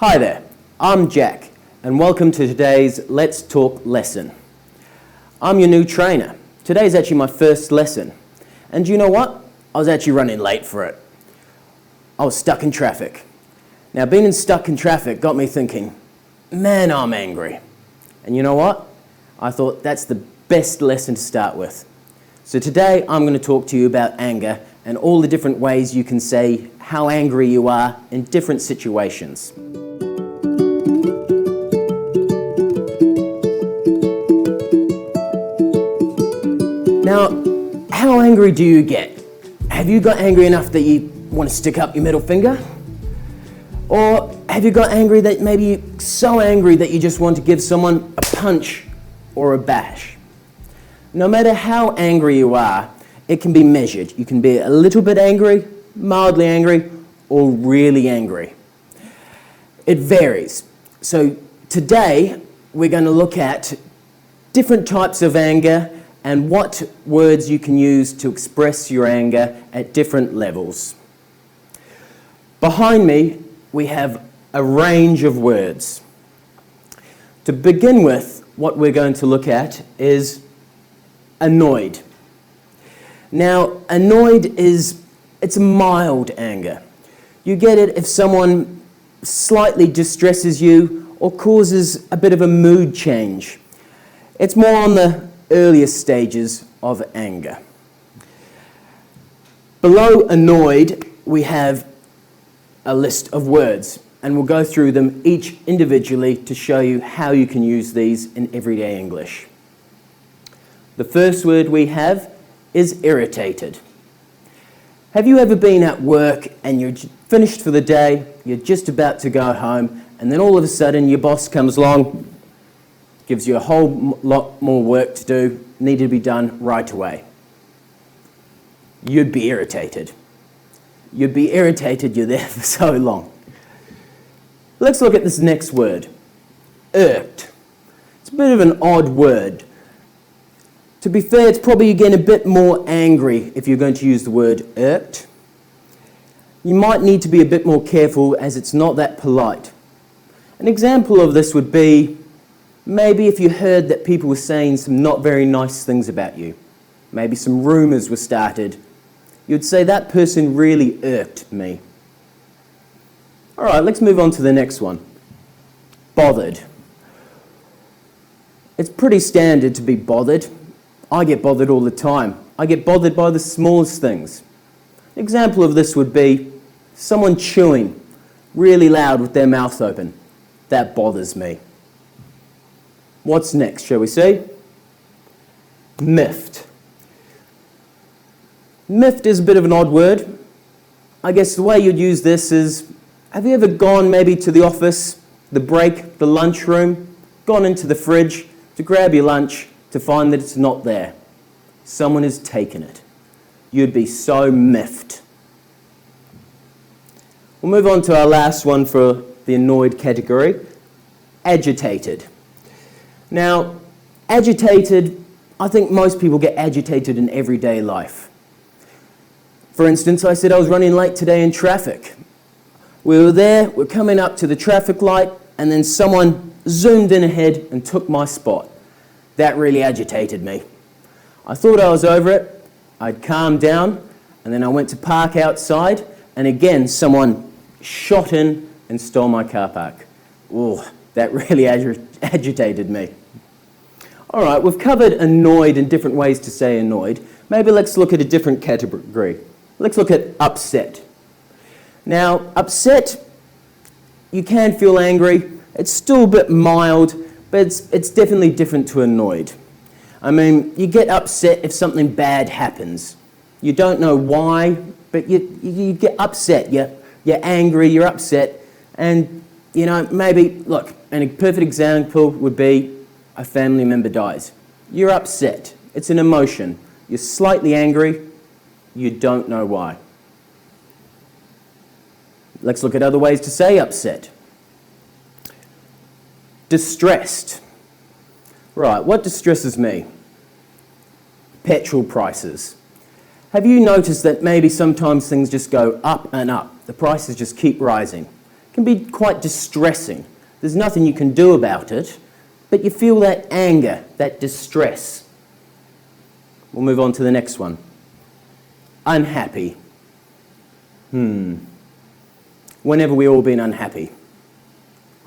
Hi there, I'm Jack, and welcome to today's Let's Talk lesson. I'm your new trainer. Today's actually my first lesson. And you know what? I was actually running late for it. I was stuck in traffic. Now, being stuck in traffic got me thinking, man, I'm angry. And you know what? I thought that's the best lesson to start with. So today, I'm going to talk to you about anger and all the different ways you can say how angry you are in different situations. Now, how angry do you get? Have you got angry enough that you want to stick up your middle finger? Or have you got angry that maybe you're so angry that you just want to give someone a punch or a bash? No matter how angry you are, it can be measured. You can be a little bit angry, mildly angry, or really angry. It varies. So today, we're going to look at different types of anger and what words you can use to express your anger at different levels. Behind me, we have a range of words. To begin with, what we're going to look at is annoyed. Now, annoyed it's a mild anger. You get it if someone slightly distresses you or causes a bit of a mood change. It's more on the earliest stages of anger. Below annoyed, we have a list of words, and we'll go through them each individually to show you how you can use these in everyday English. The first word we have is irritated. Have you ever been at work and you're finished for the day, you're just about to go home, and then all of a sudden your boss comes along, gives you a whole lot more work to do, needed to be done right away? You'd be irritated. You'd be irritated you're there for so long. Let's look at this next word, irked. It's a bit of an odd word. To be fair, it's probably again a bit more angry if you're going to use the word irked. You might need to be a bit more careful as it's not that polite. An example of this would be maybe if you heard that people were saying some not very nice things about you. Maybe some rumours were started. You'd say that person really irked me. All right, let's move on to the next one. Bothered. It's pretty standard to be bothered. I get bothered all the time. I get bothered by the smallest things. An example of this would be someone chewing really loud with their mouth open. That bothers me. What's next, shall we see? Miffed. Miffed is a bit of an odd word. I guess the way you'd use this is, have you ever gone maybe to the office, the break, the lunchroom, gone into the fridge to grab your lunch to find that it's not there? Someone has taken it. You'd be so miffed. We'll move on to our last one for the annoyed category, agitated. Now, agitated, I think most people get agitated in everyday life. For instance, I said I was running late today in traffic. We were there, we're coming up to the traffic light, and then someone zoomed in ahead and took my spot. That really agitated me. I thought I was over it, I'd calmed down, and then I went to park outside, and again someone shot in and stole my car park. Ooh, that really agitated me. All right, we've covered annoyed and different ways to say annoyed. Maybe let's look at a different category. Let's look at upset. Now, upset, you can feel angry. It's still a bit mild, but it's definitely different to annoyed. I mean, you get upset if something bad happens. You don't know why, but you get upset. You're angry, you're upset, and, you know, maybe, look, and a perfect example would be a family member dies. You're upset. It's an emotion. You're slightly angry. You don't know why. Let's look at other ways to say upset. Distressed. Right, what distresses me? Petrol prices. Have you noticed that maybe sometimes things just go up and up? The prices just keep rising. can be quite distressing. There's nothing you can do about it, but you feel that anger, that distress. We'll move on to the next one. Unhappy. Whenever we've all been unhappy.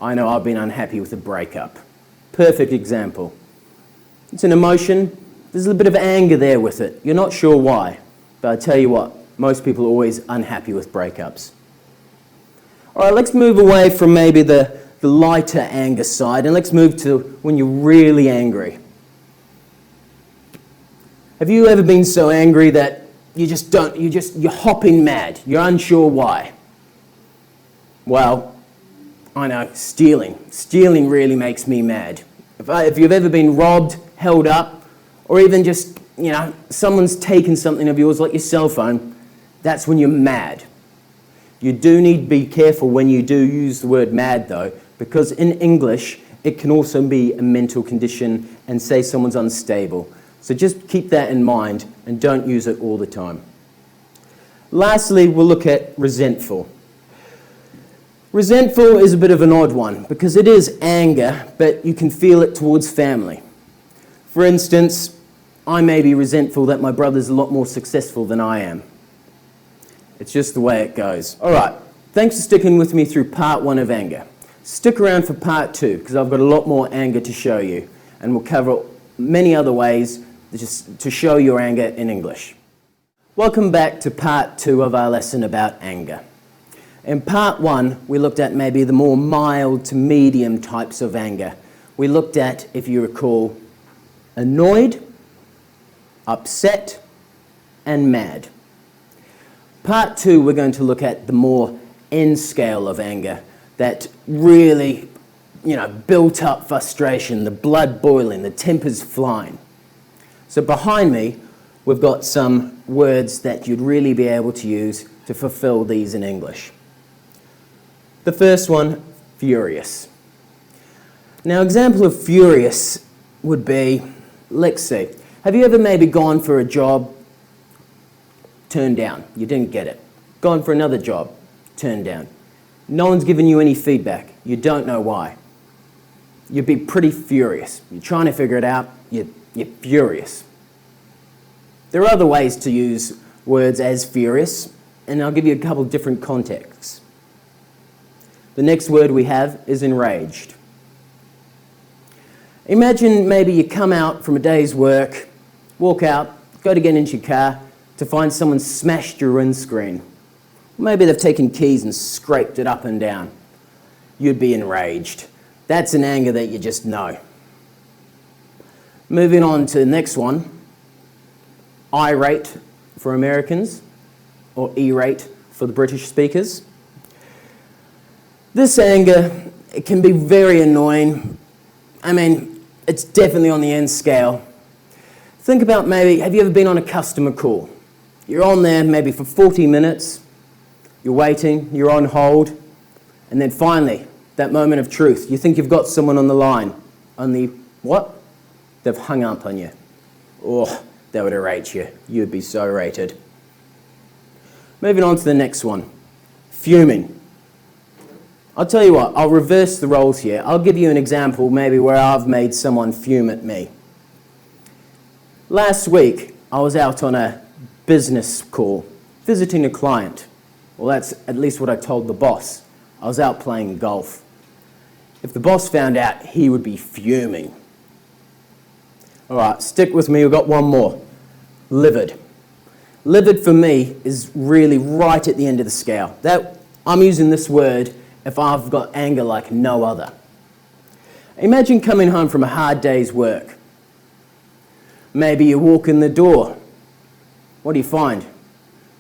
I know I've been unhappy with a breakup. Perfect example. It's an emotion. There's a little bit of anger there with it. You're not sure why, but I tell you what, most people are always unhappy with breakups. All right, let's move away from maybe the lighter anger side, and let's move to when you're really angry. Have you ever been so angry that you're hopping mad? You're unsure why. Well, I know, stealing. Stealing really makes me mad. If you've ever been robbed, held up, or even just, someone's taken something of yours, like your cell phone, that's when you're mad. You do need to be careful when you do use the word mad, though, because in English, it can also be a mental condition and say someone's unstable. So just keep that in mind and don't use it all the time. Lastly, we'll look at resentful. Resentful is a bit of an odd one because it is anger, but you can feel it towards family. For instance, I may be resentful that my brother's a lot more successful than I am. It's just the way it goes. All right, thanks for sticking with me through part 1 of anger. Stick around for part 2 because I've got a lot more anger to show you, and we'll cover many other ways just to show your anger in English. Welcome back to part 2 of our lesson about anger. In part 1, we looked at maybe the more mild to medium types of anger. We looked at, if you recall, annoyed, upset, and mad. Part 2, we're going to look at the more end scale of anger, that really, built up frustration, the blood boiling, the tempers flying. So behind me, we've got some words that you'd really be able to use to fulfill these in English. The first one, furious. Now, example of furious would be, let's see, have you ever maybe gone for a job, turned down, you didn't get it. Gone for another job, turned down. No one's given you any feedback, you don't know why. You'd be pretty furious. You're trying to figure it out, you're furious. There are other ways to use words as furious, and I'll give you a couple different contexts. The next word we have is enraged. Imagine maybe you come out from a day's work, walk out, go to get into your car to find someone smashed your windscreen. Maybe they've taken keys and scraped it up and down. You'd be enraged. That's an anger that you just know. Moving on to the next one, irate for Americans, or irate for the British speakers. This anger, it can be very annoying. It's definitely on the end scale. Think about maybe, have you ever been on a customer call? You're on there maybe for 40 minutes, you're waiting, you're on hold, and then finally, that moment of truth, you think you've got someone on the line, only what? They've hung up on you. Oh, that would irate you. You'd be so rated. Moving on to the next one, fuming. I'll tell you what, I'll reverse the roles here. I'll give you an example maybe where I've made someone fume at me. Last week, I was out on a business call, visiting a client. Well, that's at least what I told the boss. I was out playing golf. If the boss found out, he would be fuming. All right, stick with me, we've got one more. Livid. Livid for me is really right at the end of the scale. I'm using this word if I've got anger like no other. Imagine coming home from a hard day's work. Maybe you walk in the door. What do you find?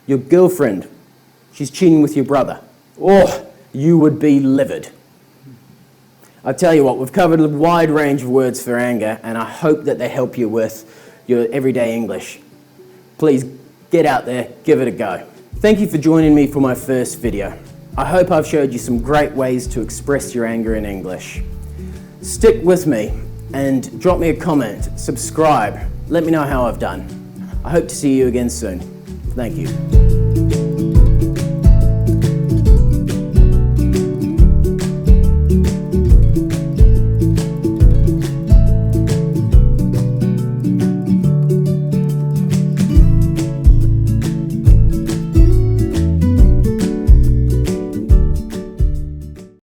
Your girlfriend. She's cheating with your brother. Oh, you would be livid. I tell you what, we've covered a wide range of words for anger, and I hope that they help you with your everyday English. Please get out there, give it a go. Thank you for joining me for my first video. I hope I've showed you some great ways to express your anger in English. Stick with me and drop me a comment, subscribe, let me know how I've done. I hope to see you again soon. Thank you.